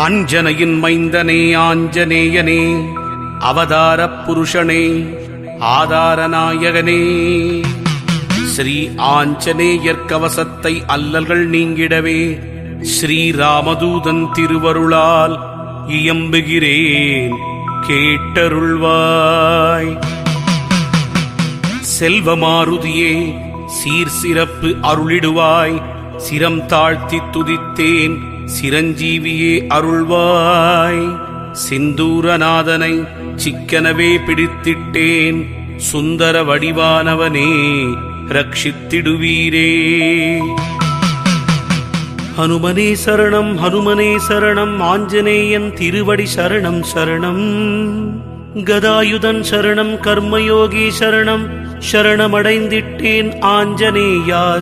அஞ்சனையின் மைந்தனே ஆஞ்சநேயனே, அவதாரப் புருஷனே, ஆதாரநாயகனே, ஸ்ரீ ஆஞ்சநேயர் கவசத்தை அல்லல்கள் நீங்கிடவே ஸ்ரீராமதூதன் திருவருளால் இயம்புகிறேன், கேட்டருள்வாய். செல்வமாருதியே, சீர் சிறப்பு அருளிடுவாய், சிரம் தாழ்த்தி துதித்தேன், சிரஞ்சீவியே அருள்வாய். சிந்தூரநாதனை சிக்கனவே பிடித்திட்டேன், சுந்தர வடிவானவனே ரட்சித்திடுவீரே. ஹனுமனே சரணம், ஹனுமனே சரணம், ஆஞ்சநேயன் திருவடி சரணம் சரணம். கதாயுதன் சரணம், கர்மயோகி சரணம், சரணமடைந்திட்டேன் ஆஞ்சநேயா.